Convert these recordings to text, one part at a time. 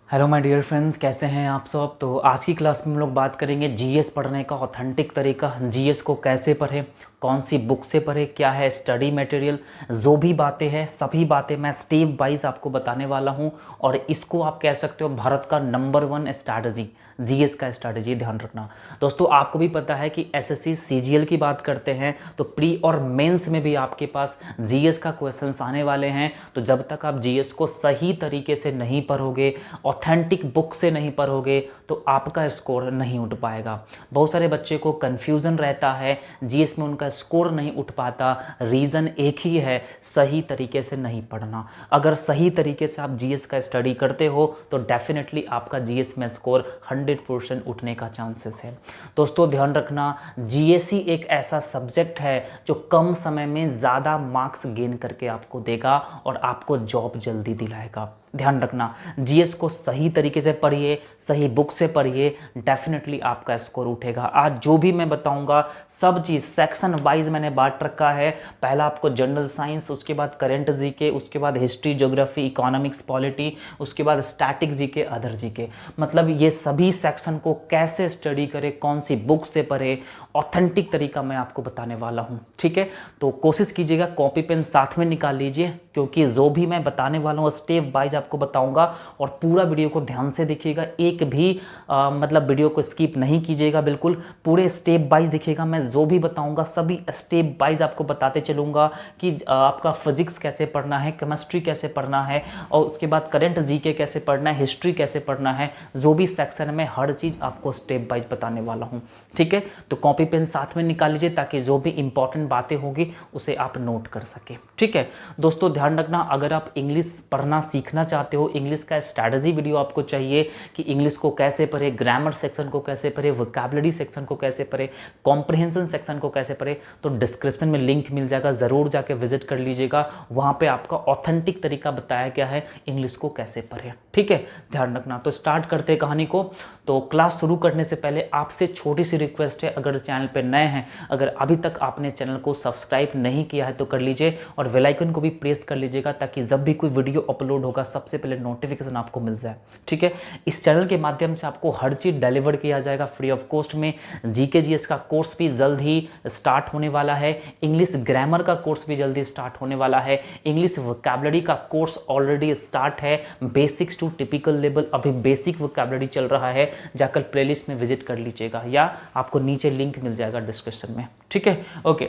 Hello my dear friends, कैसे हैं आप सब। तो आज की क्लास में हम लोग बात करेंगे जीएस पढ़ने का ऑथेंटिक तरीका। जीएस को कैसे पढ़ें, कौन सी बुक से पढ़ें, क्या है स्टडी मटेरियल, जो भी बातें हैं सभी बातें मैं स्टेप वाइज आपको बताने वाला हूं। और इसको आप कह सकते हो भारत का नंबर 1 स्ट्रैटेजी, जीएस का स्ट्रैटेजी। ध्यान रखना दोस्तों, आपको भी पता है कि एसएससी सीजीएल की बात करते हैं तो प्री और मेंस में भी आपके पास जीएस का क्वेश्चंस आने वाले हैं। तो जब तक आप जीएस को सही तरीके से नहीं पढ़ोगे, ऑथेंटिक बुक से नहीं पढ़ोगे, तो आपका स्कोर नहीं उठ पाएगा। बहुत सारे बच्चे को कन्फ्यूज़न रहता है, जीएस में उनका स्कोर नहीं उठ पाता। रीज़न एक ही है, सही तरीके से नहीं पढ़ना। अगर सही तरीके से आप जीएस का स्टडी करते हो तो डेफिनेटली आपका जीएस में स्कोर 100% उठने का चांसेस है। दोस्तों ध्यान रखना, जीएस ही एक ऐसा सब्जेक्ट है जो कम समय में ज़्यादा मार्क्स गेन करके आपको देगा और आपको जॉब जल्दी दिलाएगा। ध्यान रखना, जीएस को सही तरीके से पढ़िए, सही बुक से पढ़िए, डेफिनेटली आपका स्कोर उठेगा। आज जो भी मैं बताऊंगा सब चीज़ सेक्शन वाइज मैंने बांट रखा है। पहला आपको जनरल साइंस, उसके बाद करंट जीके, उसके बाद हिस्ट्री, ज्योग्राफी, इकोनॉमिक्स, पॉलिटी, उसके बाद स्टैटिक जीके, अदर जीके। मतलब ये सभी सेक्शन को कैसे स्टडी करें, कौन सी बुक से पढ़े, ऑथेंटिक तरीका मैं आपको बताने वाला हूँ। ठीक है, तो कोशिश कीजिएगा कॉपी पेन साथ में निकाल लीजिए, क्योंकि जो भी मैं बताने वाला हूँ स्टेप वाइज आपको बताऊंगा। और पूरा वीडियो को ध्यान से देखिएगा, एक भी मतलब वीडियो को स्किप नहीं कीजिएगा, बिल्कुल पूरे स्टेप वाइज देखिएगा। मैं जो भी बताऊंगा सभी स्टेप वाइज आपको बताते चलूंगा कि आपका फिजिक्स कैसे पढ़ना है, केमिस्ट्री कैसे पढ़ना है, और उसके बाद करंट जीके कैसे पढ़ना है, हिस्ट्री कैसे पढ़ना है। जो भी सेक्शन में हर चीज़ आपको स्टेप वाइज बताने वाला हूँ। ठीक है, तो कॉपी पेन साथ में निकाल लीजिए ताकि जो भी इंपॉर्टेंट बातें होगी उसे आप नोट कर सके। ठीक है दोस्तों, ध्यान रखना, अगर आप इंग्लिश पढ़ना सीखना चाहते हो, इंग्लिश का स्ट्रैटेजी वीडियो आपको चाहिए कि इंग्लिश को कैसे पढ़े, ग्रामर सेक्शन को कैसे पढ़े, वोकैबुलरी सेक्शन को कैसे पढ़े, कॉम्प्रिहेंशन सेक्शन को कैसे पढ़े, तो डिस्क्रिप्शन में लिंक मिल जाएगा, ज़रूर जाके विजिट कर लीजिएगा। वहाँ पे आपका ऑथेंटिक तरीका बताया गया है इंग्लिश को कैसे पढ़े। ठीक है, ध्यान रखना। तो स्टार्ट करते हैं कहानी को। तो क्लास शुरू करने से पहले आपसे छोटी सी रिक्वेस्ट है, अगर चैनल पर नए हैं, अगर अभी तक आपने चैनल को सब्सक्राइब नहीं किया है तो कर लीजिए, और बेल आइकन को भी प्रेस कर लीजिएगा ताकि जब भी कोई वीडियो अपलोड होगा सबसे पहले नोटिफिकेशन आपको मिल जाए। ठीक है, इस चैनल के माध्यम से आपको हर चीज़ डिलीवर किया जाएगा फ्री ऑफ कॉस्ट में। जीके जीएस का कोर्स भी जल्द ही स्टार्ट होने वाला है, इंग्लिश ग्रामर का कोर्स भी जल्दी स्टार्ट होने वाला है, इंग्लिश वोकैबुलरी का कोर्स ऑलरेडी स्टार्ट है, बेसिक्स टू टिपिकल लेवल अभी बेसिक वोकैबुलरी चल रहा है। जाकर प्लेलिस्ट में विजिट कर लीजिएगा या आपको नीचे लिंक मिल जाएगा डिस्क्रिप्शन में। ठीक है, ओके,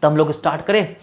तो हम लोग स्टार्ट करें।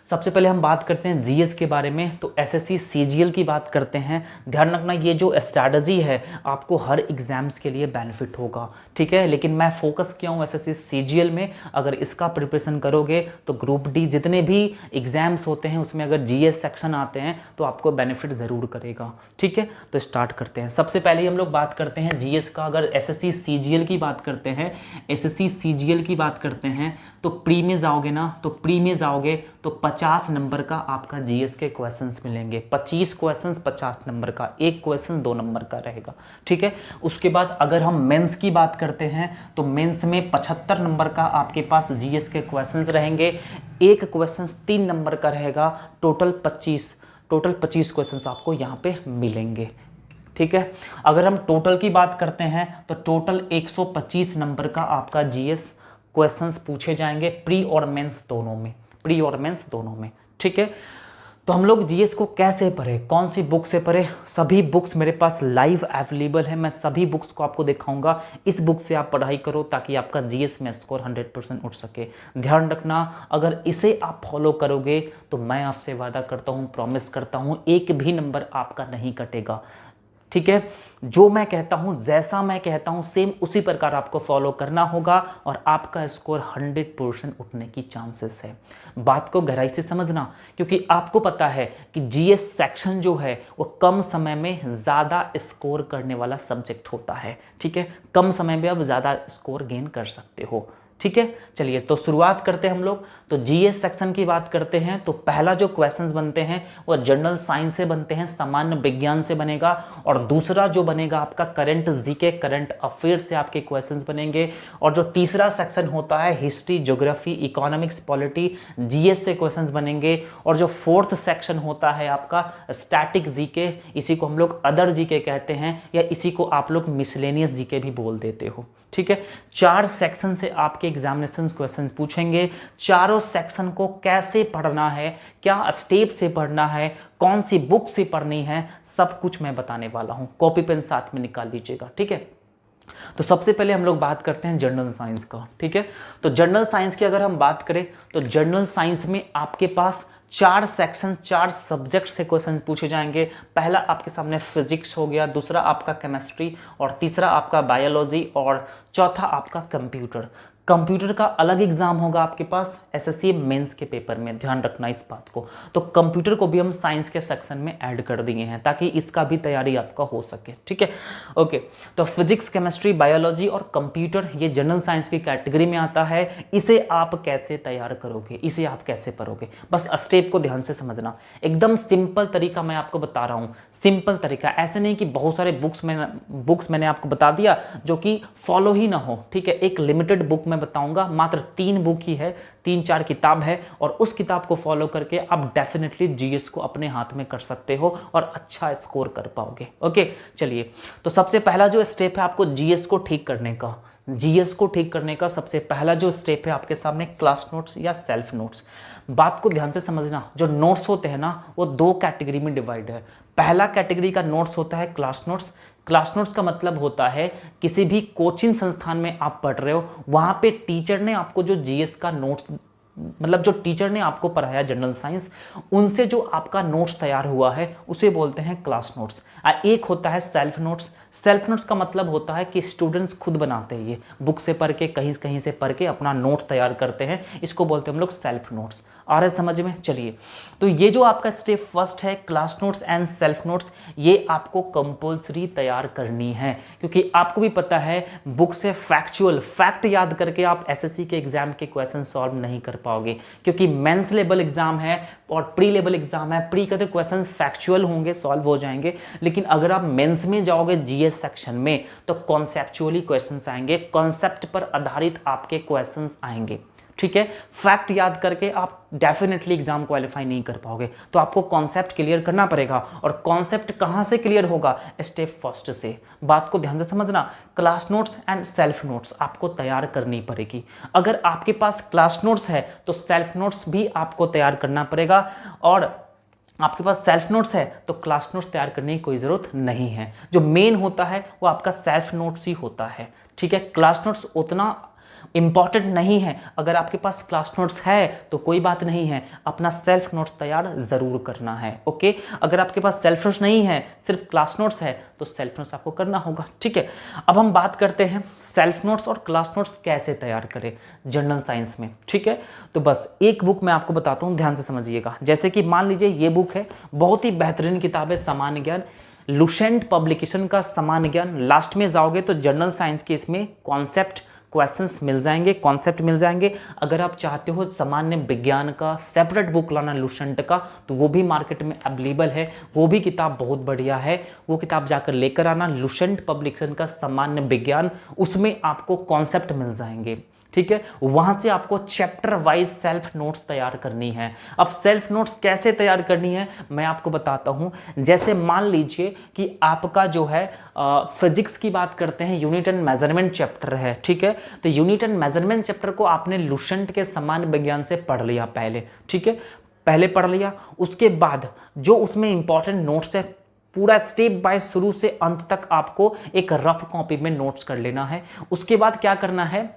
सबसे पहले हम बात करते हैं जीएस के बारे में, तो एसएससी सीजीएल की बात करते हैं। ध्यान रखना, ये जो स्ट्रैटेजी है आपको हर एग्जाम्स के लिए बेनिफिट होगा। ठीक है, लेकिन मैं फोकस किया हूँ एसएससी सीजीएल में। अगर इसका प्रिपरेशन करोगे तो ग्रुप डी जितने भी एग्जाम्स होते हैं उसमें अगर जीएस सेक्शन आते हैं तो आपको बेनिफिट ज़रूर करेगा। ठीक है, तो स्टार्ट करते हैं। सबसे पहले हम लोग बात करते हैं जीएस का। अगर एसएससी सीजीएल की बात करते हैं, एसएससी सीजीएल की बात करते हैं, तो प्री में जाओगे ना, तो प्री में जाओगे तो 50 नंबर का आपका जीएस के क्वेश्चंस मिलेंगे। 25 क्वेश्चंस 50 नंबर का, एक क्वेश्चन 2 नंबर का रहेगा। ठीक है, उसके बाद अगर हम मेंस की बात करते हैं तो मेंस में 75 नंबर का आपके पास जीएस के क्वेश्चंस रहेंगे, एक क्वेश्चन 3 नंबर का रहेगा। टोटल 25 क्वेश्चंस आपको यहाँ पे मिलेंगे। ठीक है, अगर हम टोटल की बात करते हैं तो टोटल 125 नंबर का आपका जीएस क्वेश्चंस पूछे जाएंगे, प्री और मेंस दोनों में, प्री और मेंस दोनों में। ठीक है, तो हम लोग जीएस को कैसे पढ़ें, कौन सी बुक से पढ़ें। सभी बुक्स मेरे पास लाइव अवेलेबल है, मैं सभी बुक्स को आपको दिखाऊंगा। इस बुक से आप पढ़ाई करो ताकि आपका जीएस में स्कोर 100% उठ सके। ध्यान रखना, अगर इसे आप फॉलो करोगे तो मैं आपसे वादा करता हूँ, प्रॉमिस करता हूँ, एक भी नंबर आपका नहीं कटेगा। ठीक है, जो मैं कहता हूं, जैसा मैं कहता हूं सेम उसी प्रकार आपको फॉलो करना होगा और आपका स्कोर 100% उठने की चांसेस है। बात को गहराई से समझना, क्योंकि आपको पता है कि जीएस सेक्शन जो है वो कम समय में ज़्यादा स्कोर करने वाला सब्जेक्ट होता है। ठीक है, कम समय में आप ज़्यादा स्कोर गेन कर सकते हो। ठीक है, चलिए तो शुरुआत करते हैं हम लोग। तो जीएस सेक्शन की बात करते हैं तो पहला जो क्वेश्चंस बनते हैं वो जनरल साइंस से बनते हैं, सामान्य विज्ञान से बनेगा, और दूसरा जो बनेगा आपका करंट जीके, करंट अफेयर से आपके क्वेश्चंस बनेंगे, और जो तीसरा सेक्शन होता है history, geography, economics, polity, GS से क्वेश्चंस बनेंगे, और जो फोर्थ सेक्शन होता है आपका स्टैटिक जीके, इसी को हम लोग अदर जीके कहते हैं, या इसी को आप लोग मिसलेनियस जीके भी बोल देते हो। ठीक है, 4 सेक्शन से आपके एग्जामिनेशन क्वेश्चंस पूछेंगे। चारों सेक्शन को कैसे पढ़ना है, क्या स्टेप से पढ़ना है, कौन सी बुक से पढ़नी है, सब कुछ मैं बताने वाला हूं। कॉपी पेन साथ में निकाल लीजिएगा। ठीक है, तो सबसे पहले हम लोग बात करते हैं जनरल साइंस का। ठीक है, तो जनरल साइंस की अगर हम बात करें तो जनरल साइंस में आपके पास 4 सेक्शन, 4 सब्जेक्ट से क्वेश्चंस पूछे जाएंगे। पहला आपके सामने फिजिक्स हो गया, दूसरा आपका केमिस्ट्री, और तीसरा आपका बायोलॉजी, और चौथा आपका कंप्यूटर। कंप्यूटर का अलग एग्जाम होगा आपके पास एसएससी मेंस के पेपर में, ध्यान रखना इस बात को। तो कंप्यूटर को भी हम साइंस के सेक्शन में ऐड कर दिए हैं ताकि इसका भी तैयारी आपका हो सके। ठीक है, ओके। तो फिजिक्स, केमिस्ट्री, बायोलॉजी और कंप्यूटर ये जनरल साइंस की कैटेगरी में आता है। इसे आप कैसे तैयार करोगे, इसे आप कैसे पढ़ोगे, बस स्टेप को ध्यान से समझना। एकदम सिंपल तरीका मैं आपको बता रहा हूँ, सिंपल तरीका। ऐसे नहीं कि बहुत सारे बुक्स मैंने आपको बता दिया जो कि फॉलो ही ना हो। ठीक है, एक लिमिटेड बुक मैं बताऊंगा, मात्र 3 बुक ही है, 3-4 किताब है, और उस किताब को फॉलो करके आप डेफिनेटली जीएस को अपने हाथ में कर सकते हो और अच्छा स्कोर कर पाओगे। ओके, चलिए तो सबसे पहला जो स्टेप है आपको जीएस को ठीक करने का, जीएस को ठीक करने का सबसे पहला जो स्टेप है आपके सामने क्लास नोट्स या सेल्फ नोट्स। बात को ध्यान से समझना, जो नोट्स होते हैं ना वो 2 कैटेगरी में डिवाइड है। पहला कैटेगरी का नोट्स होता है क्लास नोट्स। क्लास नोट्स का मतलब होता है किसी भी कोचिंग संस्थान में आप पढ़ रहे हो, वहां पे टीचर ने आपको जो जीएस का नोट्स, मतलब जो टीचर ने आपको पढ़ाया जनरल साइंस, उनसे जो आपका नोट्स तैयार हुआ है उसे बोलते हैं क्लास नोट्स। एक होता है सेल्फ नोट्स। सेल्फ नोट्स का मतलब होता है कि स्टूडेंट्स खुद बनाते हैं, ये बुक से पढ़ के, कहीं कहीं से पढ़ के अपना नोट्स तैयार करते हैं, इसको बोलते हैं हम लोग सेल्फ नोट्स। आ रहा है समझ में? चलिए, तो ये जो आपका स्टेप फर्स्ट है class notes and self notes, ये आपको कंपल्सरी तैयार करनी है, क्योंकि आपको भी पता है बुक से फैक्चुअल फैक्ट याद करके आप एसएससी के एग्जाम के क्वेश्चन सॉल्व नहीं कर पाओगे, क्योंकि मेंस लेवल एग्जाम है और प्री लेवल एग्जाम है। प्री के तो क्वेश्चन फैक्चुअल होंगे, सॉल्व हो जाएंगे, लेकिन अगर आप मेंस में जाओगे जीएस सेक्शन में तो कॉन्सेप्चुअली क्वेश्चंस आएंगे, कॉन्सेप्ट पर आधारित आपके क्वेश्चंस आएंगे। ठीक है, फैक्ट याद करके आप डेफिनेटली एग्जाम क्वालिफाई नहीं कर पाओगे, तो आपको कॉन्सेप्ट क्लियर करना पड़ेगा। और कॉन्सेप्ट कहां से क्लियर होगा? स्टेप फर्स्ट से। बात को ध्यान से समझना, class notes and self notes आपको तैयार करनी पड़ेगी। अगर आपके पास क्लास नोट्स है तो सेल्फ नोट्स भी आपको तैयार करना पड़ेगा, और आपके पास सेल्फ नोट्स है तो क्लास नोट्स तैयार करने की कोई ज़रूरत नहीं है। जो मेन होता है वो आपका सेल्फ नोट्स ही होता है। ठीक है, क्लास नोट्स उतना इंपॉर्टेंट नहीं है। अगर आपके पास क्लास नोट्स है तो कोई बात नहीं है, अपना सेल्फ नोट्स तैयार ज़रूर करना है। ओके, अगर आपके पास सेल्फ नोट्स नहीं है, सिर्फ क्लास नोट्स है, तो सेल्फ नोट्स आपको करना होगा। ठीक है, अब हम बात करते हैं सेल्फ नोट्स और क्लास नोट्स कैसे तैयार करें जनरल साइंस में। ठीक है, तो बस एक बुक मैं आपको बताता हूँ, ध्यान से समझिएगा। जैसे कि मान लीजिए ये बुक है, बहुत ही बेहतरीन किताब है, सामान्य ज्ञान, लुसेंट पब्लिकेशन का सामान्य ज्ञान। लास्ट में जाओगे तो जनरल साइंस के इसमें कॉन्सेप्ट क्वेश्चंस मिल जाएंगे, कॉन्सेप्ट मिल जाएंगे। अगर आप चाहते हो सामान्य विज्ञान का सेपरेट बुक लाना लुसेंट का, तो वो भी मार्केट में अवेलेबल है, वो भी किताब बहुत बढ़िया है, वो किताब जाकर लेकर आना। लुसेंट पब्लिकेशन का सामान्य विज्ञान, उसमें आपको कॉन्सेप्ट मिल जाएंगे। ठीक है, वहां से आपको चैप्टर वाइज सेल्फ नोट्स तैयार करनी है। अब सेल्फ नोट्स कैसे तैयार करनी है मैं आपको बताता हूं। जैसे मान लीजिए कि आपका जो है फिजिक्स की बात करते हैं, यूनिट एंड मेजरमेंट चैप्टर है। ठीक है, तो यूनिट एंड मेजरमेंट चैप्टर को आपने लुसेंट के सामान्य विज्ञान से पढ़ लिया पहले। ठीक है, पहले पढ़ लिया, उसके बाद जो उसमें इंपॉर्टेंट नोट्स है पूरा स्टेप बाय शुरू से अंत तक आपको एक रफ कॉपी में नोट्स कर लेना है। उसके बाद क्या करना है,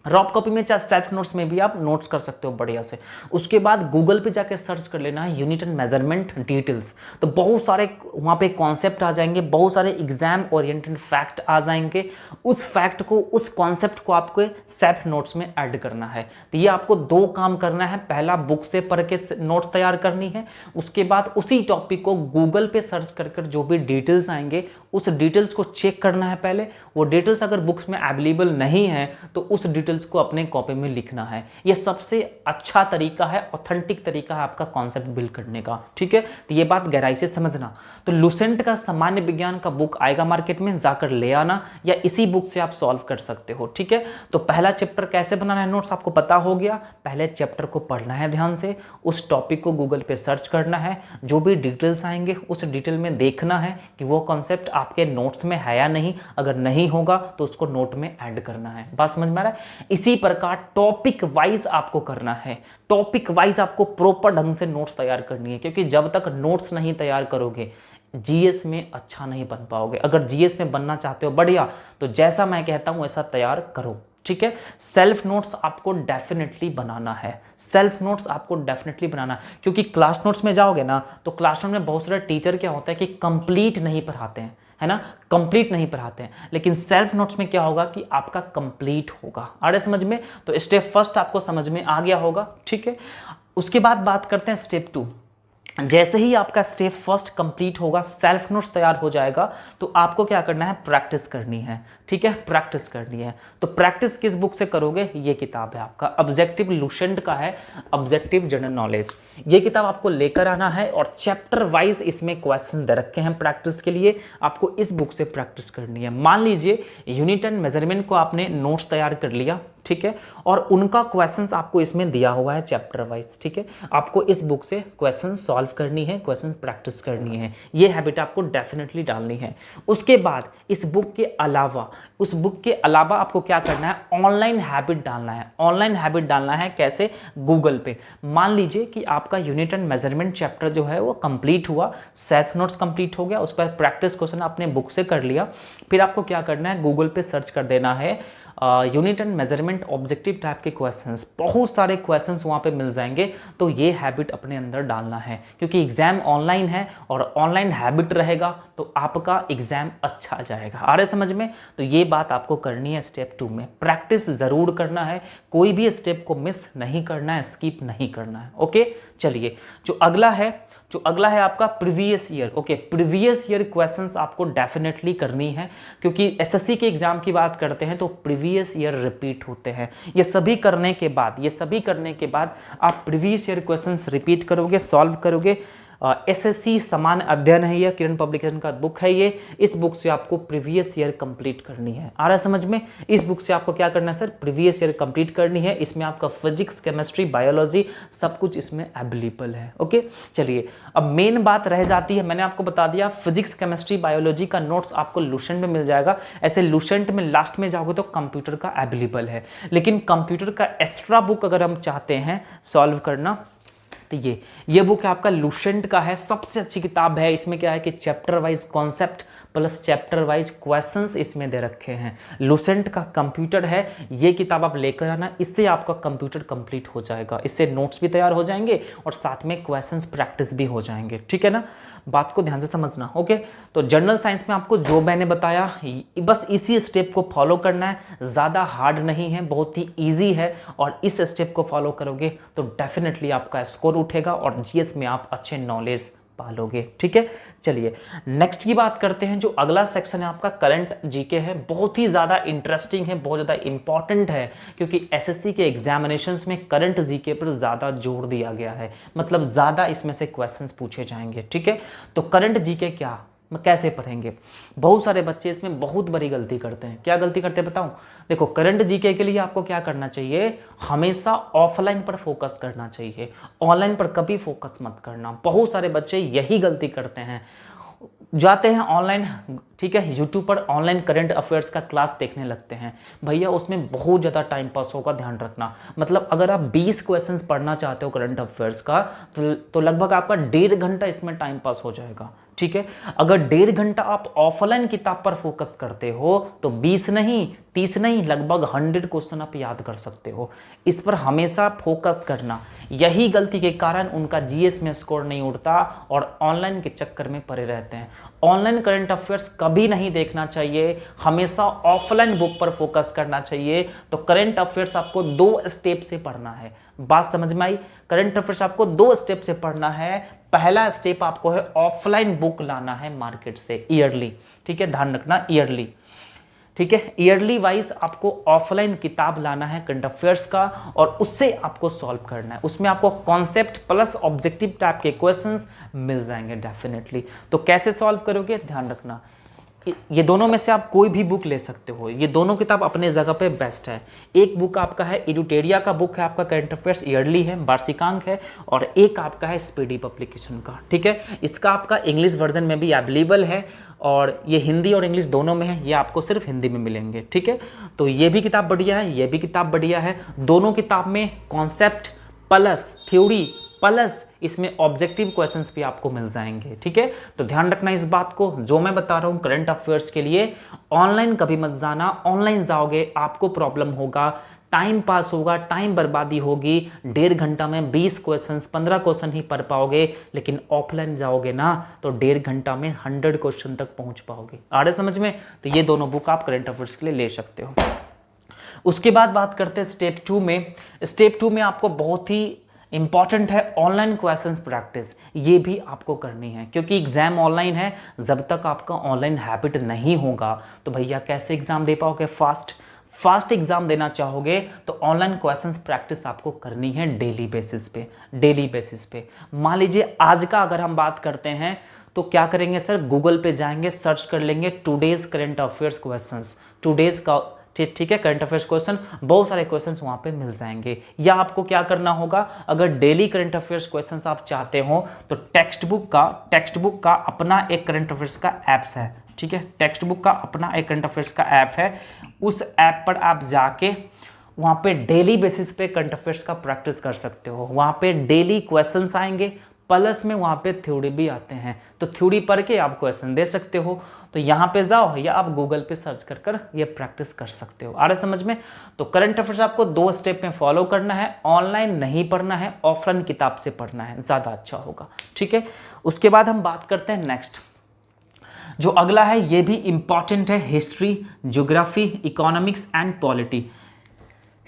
रफ कॉपी में चाहे सेल्फ नोट्स में भी आप नोट्स कर सकते हो बढ़िया से। उसके बाद गूगल पे जाके सर्च कर लेना है यूनिट एंड मेजरमेंट डिटेल्स, तो बहुत सारे वहाँ पे कॉन्सेप्ट आ जाएंगे, बहुत सारे एग्जाम ओरिएंटेड फैक्ट आ जाएंगे। उस फैक्ट को, उस कॉन्सेप्ट को आपको सेल्फ नोट्स में ऐड करना है। तो ये आपको 2 काम करना है, पहला बुक से पढ़ के नोट्स तैयार करनी है, उसके बाद उसी टॉपिक को गूगल पे सर्च कर जो भी डिटेल्स आएंगे उस डिटेल्स को चेक करना है पहले। वो डिटेल्स अगर बुक्स में अवेलेबल नहीं है तो उस डिटेल्स को अपने कॉपी में लिखना है। ये सबसे अच्छा तरीका है, ऑथेंटिक तरीका है आपका कॉन्सेप्ट बिल्ड करने का, ठीक है। तो ये बात गहराई से समझना। तो लुसेंट का सामान्य विज्ञान का बुक आएगा मार्केट में, जाकर ले आना, या इसी बुक से आप सॉल्व कर सकते हो, ठीक है। तो पहला चैप्टर कैसे बनाना है नोट्स आपको पता हो गया। पहले चैप्टर को पढ़ना है ध्यान से, उस टॉपिक को गूगल पे सर्च करना है, जो भी डिटेल्स आएंगे उस डिटेल में देखना है कि वो कॉन्सेप्ट आपके नोट्स में है या नहीं। अगर नहीं होगा तो उसको नोट में ऐड करना है। बात समझ में आ रहा है। इसी प्रकार टॉपिक वाइज आपको करना है, टॉपिक वाइज आपको प्रॉपर ढंग से नोट्स तैयार करनी है, क्योंकि जब तक नोट्स नहीं तैयार करोगे जीएस में अच्छा नहीं बन पाओगे। अगर जीएस में बनना चाहते हो बढ़िया, तो जैसा मैं कहता हूं ऐसा तैयार करो, ठीक है। सेल्फ नोट्स आपको डेफिनेटली बनाना है, सेल्फ नोट्स आपको डेफिनेटली बनाना है, क्योंकि क्लास नोट्स में जाओगे ना तो क्लासरूम में बहुत सारे टीचर क्या होता है कि कंप्लीट नहीं पढ़ाते हैं, है ना, कंप्लीट नहीं पढ़ाते हैं। लेकिन सेल्फ नोट्स में क्या होगा कि आपका कंप्लीट होगा। आ रहे समझ में। तो स्टेप फर्स्ट आपको समझ में आ गया होगा, ठीक है। उसके बाद बात करते हैं स्टेप 2। जैसे ही आपका स्टेप फर्स्ट कंप्लीट होगा, सेल्फ नोट्स तैयार हो जाएगा, तो आपको क्या करना है, प्रैक्टिस करनी है, ठीक है, प्रैक्टिस करनी है। तो प्रैक्टिस किस बुक से करोगे, ये किताब है आपका ऑब्जेक्टिव लुसेंट का है, ऑब्जेक्टिव जनरल नॉलेज। ये किताब आपको लेकर आना है और चैप्टर वाइज इसमें क्वेश्चन दे रखे हैं प्रैक्टिस के लिए, आपको इस बुक से प्रैक्टिस करनी है। मान लीजिए यूनिट एंड मेजरमेंट को आपने नोट्स तैयार कर लिया, ठीक है, और उनका क्वेश्चंस आपको इसमें दिया हुआ है चैप्टर वाइज, ठीक है। आपको इस बुक से क्वेश्चन सॉल्व करनी है, क्वेश्चन प्रैक्टिस करनी है, ये हैबिट आपको डेफिनेटली डालनी है। उसके बाद इस बुक के अलावा, उस बुक के अलावा आपको क्या करना है, ऑनलाइन हैबिट डालना है। ऑनलाइन हैबिट डालना है कैसे, गूगल पे। मान लीजिए कि आपका यूनिट एंड मेजरमेंट चैप्टर जो है वो कंप्लीट हुआ, सेल्फ नोट्स कंप्लीट हो गया, उस पर प्रैक्टिस क्वेश्चन आपने बुक से कर लिया, फिर आपको क्या करना है, गूगल पे सर्च कर देना है unit and measurement objective type के क्वेश्चंस, बहुत सारे क्वेश्चंस वहाँ पे मिल जाएंगे। तो ये हैबिट अपने अंदर डालना है, क्योंकि एग्जाम ऑनलाइन है और ऑनलाइन हैबिट रहेगा तो आपका एग्जाम अच्छा जाएगा। आ रहे समझ में। तो ये बात आपको करनी है स्टेप 2 में, प्रैक्टिस ज़रूर करना है, कोई भी स्टेप को मिस नहीं करना है, स्किप नहीं करना है। ओके, चलिए जो अगला है आपका previous year. Okay, previous year questions आपको डेफिनेटली करनी है, क्योंकि एसएससी के एग्जाम की बात करते हैं तो प्रीवियस ईयर रिपीट होते हैं। ये सभी करने के बाद आप प्रीवियस ईयर क्वेश्चंस रिपीट करोगे, सॉल्व करोगे। एसएससी समान अध्ययन है, ये किरण पब्लिकेशन का बुक है ये। इस बुक से आपको प्रीवियस ईयर कंप्लीट करनी है। आ रहा है समझ में। इस बुक से आपको क्या करना है सर, प्रीवियस ईयर कंप्लीट करनी है। इसमें आपका फिजिक्स, केमिस्ट्री, बायोलॉजी सब कुछ इसमें अवेलेबल है। ओके, चलिए अब मेन बात रह जाती है, मैंने आपको बता दिया फिजिक्स, केमिस्ट्री, बायोलॉजी का नोट्स आपको लुसेंट में मिल जाएगा। ऐसे लुसेंट में लास्ट में जाओगे तो कंप्यूटर का अवेलेबल है, लेकिन कंप्यूटर का एक्स्ट्रा बुक अगर हम चाहते हैं सॉल्व करना तो ये बुक आपका लुसेंट का है, सबसे अच्छी किताब है। इसमें क्या है कि chapter wise concept plus chapter wise questions इसमें दे रखे हैं। लुसेंट का कंप्यूटर है, ये किताब आप लेकर आना, इससे आपका कंप्यूटर कंप्लीट हो जाएगा, इससे नोट्स भी तैयार हो जाएंगे और साथ में क्वेश्चंस प्रैक्टिस भी हो जाएंगे, ठीक है ना। बात को ध्यान से समझना। ओके, तो जनरल साइंस में आपको जो मैंने बताया बस इसी स्टेप को फॉलो करना है, ज़्यादा हार्ड नहीं है, बहुत ही ईजी है, और इस स्टेप को फॉलो करोगे तो डेफिनेटली आपका स्कोर उठेगा और जीएस में आप अच्छे नॉलेज पालोगे, ठीक है। चलिए नेक्स्ट की बात करते हैं। जो अगला सेक्शन है आपका करंट जीके है, बहुत ही ज़्यादा इंटरेस्टिंग है, बहुत ज़्यादा इंपॉर्टेंट है, क्योंकि एसएससी के एग्जामिनेशंस में करंट जीके पर ज़्यादा जोर दिया गया है, मतलब ज़्यादा इसमें से क्वेश्चंस पूछे जाएंगे, ठीक है। तो करंट जीके क्या, कैसे पढ़ेंगे। बहुत सारे बच्चे इसमें बहुत बड़ी गलती करते हैं। क्या गलती करते हैं बताऊं। देखो, करंट जीके के लिए आपको क्या करना चाहिए, हमेशा ऑफलाइन पर फोकस करना चाहिए, ऑनलाइन पर कभी फोकस मत करना। बहुत सारे बच्चे यही गलती करते हैं, जाते हैं ऑनलाइन, ठीक है, यूट्यूब पर ऑनलाइन करंट अफेयर्स का क्लास देखने लगते हैं। भैया उसमें बहुत ज़्यादा टाइम पास होगा, ध्यान रखना। मतलब अगर आप 20 क्वेश्चंस पढ़ना चाहते हो करंट अफेयर्स का तो लगभग आपका 1.5 घंटा इसमें टाइम पास हो जाएगा, ठीक है। अगर 1.5 घंटा आप ऑफलाइन किताब पर फोकस करते हो तो 20 नहीं 30 नहीं लगभग 100 क्वेश्चन आप याद कर सकते हो। इस पर हमेशा फोकस करना, यही गलती के कारण उनका जीएस में स्कोर नहीं उठता और ऑनलाइन के चक्कर में पड़े रहते हैं। ऑनलाइन करंट अफेयर्स कभी नहीं देखना चाहिए, हमेशा ऑफलाइन बुक पर फोकस करना चाहिए। तो करंट अफेयर्स आपको 2 स्टेप से पढ़ना है। बात समझ में आई। करंट अफेयर्स आपको 2 स्टेप से पढ़ना है। पहला स्टेप आपको है ऑफलाइन बुक लाना है मार्केट से ईयरली, ठीक है, ध्यान रखना ईयरली, ठीक है। ईयरली वाइज आपको ऑफलाइन किताब लाना है करंट अफेयर्स का और उससे आपको सॉल्व करना है। उसमें आपको कॉन्सेप्ट प्लस ऑब्जेक्टिव टाइप के क्वेश्चंस मिल जाएंगे डेफिनेटली। तो कैसे सॉल्व करोगे, ध्यान रखना, ये दोनों में से आप कोई भी बुक ले सकते हो। ये दोनों किताब अपने जगह पे बेस्ट है। एक बुक आपका है एडुटेरिया का बुक है, आपका करंट अफेयर्स ईयरली है, वार्षिकांक है, और एक आपका है स्पीडी पब्लिकेशन का, ठीक है। इसका आपका इंग्लिश वर्जन में भी अवेलेबल है और ये हिंदी और इंग्लिश दोनों में है। ये आपको सिर्फ हिंदी में मिलेंगे, ठीक है। तो ये भी किताब बढ़िया है, ये भी किताब बढ़िया है। दोनों किताब में कॉन्सेप्ट प्लस थ्योरी प्लस इसमें ऑब्जेक्टिव क्वेश्चंस भी आपको मिल जाएंगे, ठीक है। तो ध्यान रखना इस बात को, जो मैं बता रहा हूँ करंट अफेयर्स के लिए ऑनलाइन कभी मत जाना। ऑनलाइन जाओगे आपको प्रॉब्लम होगा, टाइम पास होगा, टाइम बर्बादी होगी। 1.5 घंटा में 20 क्वेश्चंस 15 क्वेश्चन ही पढ़ पाओगे, लेकिन ऑफलाइन जाओगे ना तो 1.5 घंटा में 100 क्वेश्चन तक पहुंच पाओगे। आ रहे समझ में? तो ये दोनों बुक आप करंट अफेयर्स के लिए ले सकते हो। उसके बाद बात करते हैं स्टेप 2 में। स्टेप 2 में आपको बहुत ही इंपॉर्टेंट है ऑनलाइन क्वेश्चंस प्रैक्टिस। ये भी आपको करनी है क्योंकि एग्जाम ऑनलाइन है। जब तक आपका ऑनलाइन हैबिट नहीं होगा तो भैया कैसे एग्जाम दे पाओगे? फास्ट एग्जाम देना चाहोगे तो ऑनलाइन क्वेश्चंस प्रैक्टिस आपको करनी है डेली बेसिस पे। मान लीजिए आज का अगर हम बात करते हैं तो क्या करेंगे सर, गूगल पे जाएंगे, सर्च कर लेंगे today's current affairs questions, today's का, ठीक है, करंट अफेयर्स क्वेश्चन, बहुत सारे क्वेश्चंस वहां पे मिल जाएंगे। या आपको क्या करना होगा, अगर डेली करंट अफेयर्स क्वेश्चंस आप चाहते हो तो टेक्स्ट बुक का अपना एक करंट अफेयर्स का ऐप्स है, ठीक है। टेक्स्ट बुक का अपना एक करंट अफेयर्स का ऐप है। उस ऐप पर आप जाके वहां पे डेली बेसिस पे करंट अफेयर्स का प्रैक्टिस कर सकते हो। वहां पे डेली क्वेश्चंस आएंगे, प्लस में वहां पे थ्योरी भी आते हैं, तो थ्योरी पढ़ के आप क्वेश्चन दे सकते हो। तो यहाँ पे जाओ या आप गूगल पे सर्च कर ये प्रैक्टिस कर सकते हो। आ रहा समझ में? तो करंट अफेयर्स आपको 2 स्टेप में फॉलो करना है। ऑनलाइन नहीं पढ़ना है, ऑफलाइन किताब से पढ़ना है, ज़्यादा अच्छा होगा, ठीक है। उसके बाद हम बात करते हैं नेक्स्ट, जो अगला है ये भी इंपॉर्टेंट है, history, geography, economics and polity.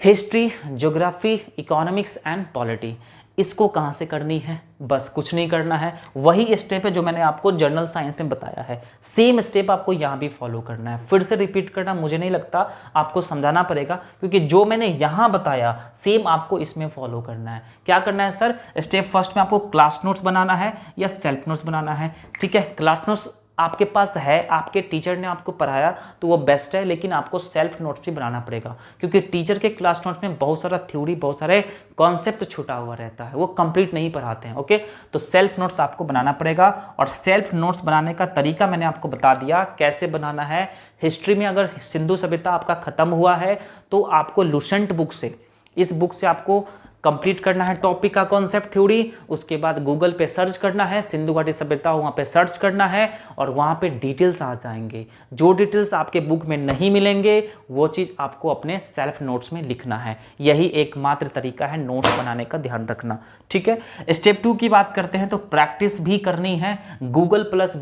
History, geography, economics and polity, इसको कहाँ से करनी है? बस कुछ नहीं करना है, वही स्टेप है जो मैंने आपको जनरल साइंस में बताया है। सेम स्टेप आपको यहाँ भी फॉलो करना है। फिर से रिपीट करना मुझे नहीं लगता आपको समझाना पड़ेगा, क्योंकि जो मैंने यहाँ बताया सेम आपको इसमें फॉलो करना है। क्या करना है सर? स्टेप फर्स्ट में आपको क्लास नोट्स बनाना है या सेल्फ नोट्स बनाना है, ठीक है। क्लास नोट्स आपके पास है, आपके टीचर ने आपको पढ़ाया तो वो बेस्ट है, लेकिन आपको सेल्फ नोट्स भी बनाना पड़ेगा, क्योंकि टीचर के क्लास नोट्स में बहुत सारा थ्योरी, बहुत सारे कॉन्सेप्ट छुटा हुआ रहता है, वो कंप्लीट नहीं पढ़ाते हैं, ओके। तो सेल्फ नोट्स आपको बनाना पड़ेगा, और सेल्फ नोट्स बनाने का तरीका मैंने आपको बता दिया कैसे बनाना है। हिस्ट्री में अगर सिंधु सभ्यता आपका खत्म हुआ है तो आपको लुसेंट बुक से, इस बुक से आपको कंप्लीट करना है टॉपिक का कॉन्सेप्ट थ्योरी। उसके बाद गूगल पे सर्च करना है सिंधु घाटी सभ्यता, वहाँ पे सर्च करना है और वहाँ पे डिटेल्स आ जाएंगे। जो डिटेल्स आपके बुक में नहीं मिलेंगे वो चीज़ आपको अपने सेल्फ नोट्स में लिखना है। यही एकमात्र तरीका है नोट्स बनाने का, ध्यान रखना, ठीक है। स्टेप 2 की बात करते हैं तो प्रैक्टिस भी करनी है। गूगल प्लस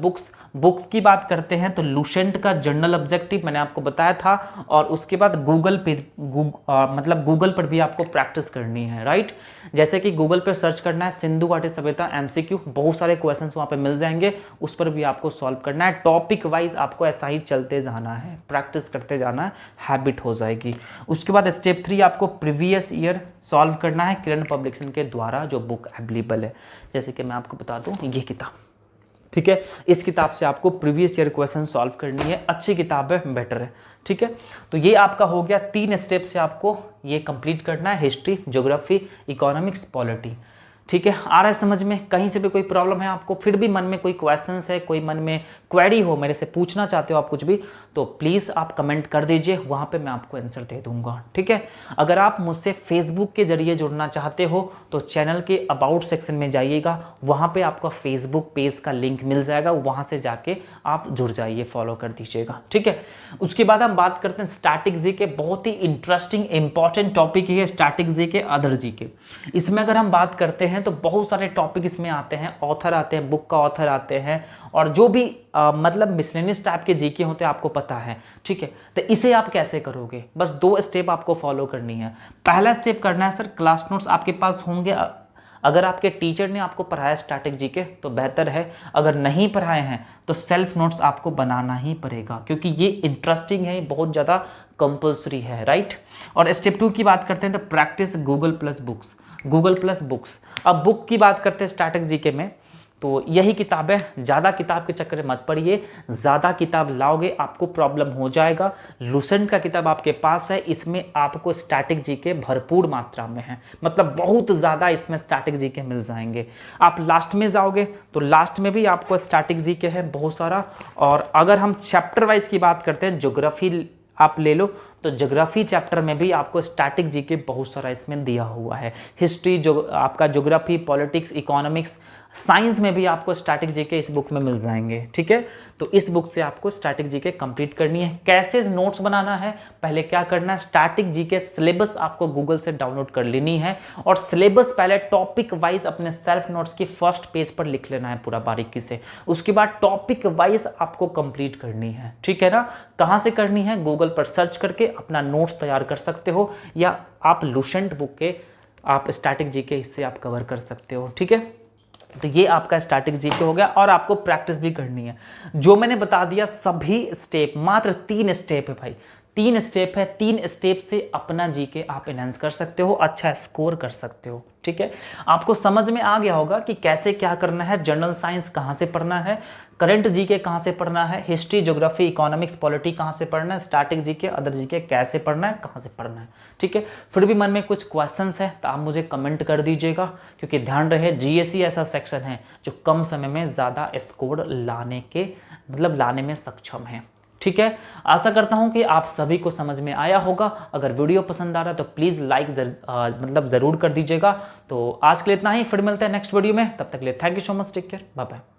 बुक्स की बात करते हैं तो लुसेंट का जनरल ऑब्जेक्टिव मैंने आपको बताया था, और उसके बाद गूगल पर भी आपको प्रैक्टिस करनी है, राइट। जैसे कि गूगल पे सर्च करना है सिंधु घाटी सभ्यता एमसीक्यू, बहुत सारे क्वेश्चंस वहां पे मिल जाएंगे, उस पर भी आपको सॉल्व करना है। टॉपिक वाइज आपको ऐसा ही चलते जाना है, प्रैक्टिस करते जाना है, हैबिट हो जाएगी। उसके बाद स्टेप 3 आपको प्रीवियस ईयर सॉल्व करना है किरण पब्लिकेशन के द्वारा जो बुक अवेलेबल है। जैसे कि मैं आपको बता दूं ये किताब, ठीक है, इस किताब से आपको प्रीवियस ईयर क्वेश्चन सॉल्व करनी है। अच्छी किताब है, बेटर है, ठीक है। तो ये आपका हो गया 3 स्टेप से आपको ये कंप्लीट करना है, हिस्ट्री, ज्योग्राफी, इकोनॉमिक्स, पॉलिटी, ठीक है। आ रहा है समझ में? कहीं से भी कोई प्रॉब्लम है आपको, फिर भी मन में कोई क्वेश्चंस है, कोई मन में क्वेरी हो, मेरे से पूछना चाहते हो आप कुछ भी, तो प्लीज़ आप कमेंट कर दीजिए, वहाँ पे मैं आपको आंसर दे दूंगा, ठीक है। अगर आप मुझसे फेसबुक के जरिए जुड़ना चाहते हो तो चैनल के अबाउट सेक्शन में जाइएगा, वहाँ पे आपका फेसबुक पेज का लिंक मिल जाएगा, वहाँ से जाके आप जुड़ जाइए, फॉलो कर दीजिएगा, ठीक है। उसके बाद हम बात करते हैं स्टैटिक जी के। बहुत ही इंटरेस्टिंग इंपॉर्टेंट टॉपिक है स्टैटिक जी के, अदर जी के। इसमें अगर हम बात करते हैं तो बहुत सारे टॉपिक इसमें आते हैं, ऑथर आते हैं, बुक का ऑथर आते हैं, और जो भी मतलब मिसलेनियस टाइप के जीके होते हैं आपको पता है, ठीक है। तो इसे आप कैसे करोगे? बस 2 स्टेप आपको फॉलो करनी है। पहला स्टेप करना है सर, क्लास नोट्स आपके पास होंगे अगर आपके टीचर ने आपको पढ़ाया स्टैटिक जीके तो बेहतर है, अगर नहीं पढ़ाए हैं तो सेल्फ नोट्स आपको बनाना ही पड़ेगा, क्योंकि ये इंटरेस्टिंग है, बहुत ज़्यादा कंपल्सरी है, राइट। और स्टेप 2 की बात करते हैं तो practice Google plus books. Google plus books, अब बुक की बात करते हैं स्टैटिक जीके में, तो यही किताबें, ज़्यादा किताब के चक्कर में मत पड़िए, ज़्यादा किताब लाओगे आपको प्रॉब्लम हो जाएगा। लूसेंट का किताब आपके पास है, इसमें आपको स्टैटिक जीके भरपूर मात्रा में है, मतलब बहुत ज़्यादा इसमें स्टैटिक जीके मिल जाएंगे। आप लास्ट में जाओगे तो लास्ट में भी आपको स्टैटिक जीके है बहुत सारा। और अगर हम चैप्टर वाइज की बात करते हैं, ज्योग्राफी आप ले लो तो ज्योग्राफी चैप्टर में भी आपको स्टैटिक जीके बहुत सारा इसमें दिया हुआ है। हिस्ट्री, जो आपका ज्योग्राफी, पॉलिटिक्स, इकोनॉमिक्स, साइंस में भी आपको स्टैटिक जीके इस बुक में मिल जाएंगे, ठीक है। तो इस बुक से आपको स्टैटिक जीके कंप्लीट करनी है। कैसे नोट्स बनाना है, पहले क्या करना है, स्टैटिक जीके सिलेबस आपको गूगल से डाउनलोड कर लेनी है और सिलेबस पहले टॉपिक वाइज अपने सेल्फ नोट्स की फर्स्ट पेज पर लिख लेना है पूरा बारीकी से। उसके बाद टॉपिक वाइज आपको कंप्लीट करनी है, ठीक है ना। कहाँ से करनी है, गूगल पर सर्च करके अपना नोट्स तैयार कर सकते हो, या आप लूसेंट बुक के आप स्टैटिक जीके इससे आप कवर कर सकते हो, ठीक है। तो ये आपका स्टैटिक जीके हो गया और आपको प्रैक्टिस भी करनी है। जो मैंने बता दिया सभी स्टेप, मात्र 3 स्टेप है भाई, 3 स्टेप है, 3 स्टेप से अपना जीके आप एनहांस कर सकते हो, अच्छा स्कोर कर सकते हो, ठीक है। आपको समझ में आ गया होगा कि कैसे क्या करना है, जनरल साइंस कहाँ से पढ़ना है, करंट जीके कहाँ से पढ़ना है, हिस्ट्री, ज्योग्राफी, इकोनॉमिक्स, पॉलिटी कहाँ से पढ़ना है, स्टैटिक जीके, अदर जीके कैसे पढ़ना है, कहाँ से पढ़ना है, ठीक है। फिर भी मन में कुछ क्वेश्चंस है तो आप मुझे कमेंट कर दीजिएगा, क्योंकि ध्यान रहे जीएसई ऐसा सेक्शन है जो कम समय में ज़्यादा स्कोर लाने के लाने में सक्षम है, ठीक है। आशा करता हूं कि आप सभी को समझ में आया होगा। अगर वीडियो पसंद आ रहा है तो प्लीज़ लाइक ज़रूर कर दीजिएगा। तो आज के लिए इतना ही, फिर मिलते हैं नेक्स्ट वीडियो में, तब तक के लिए thank you so much, take care, bye bye.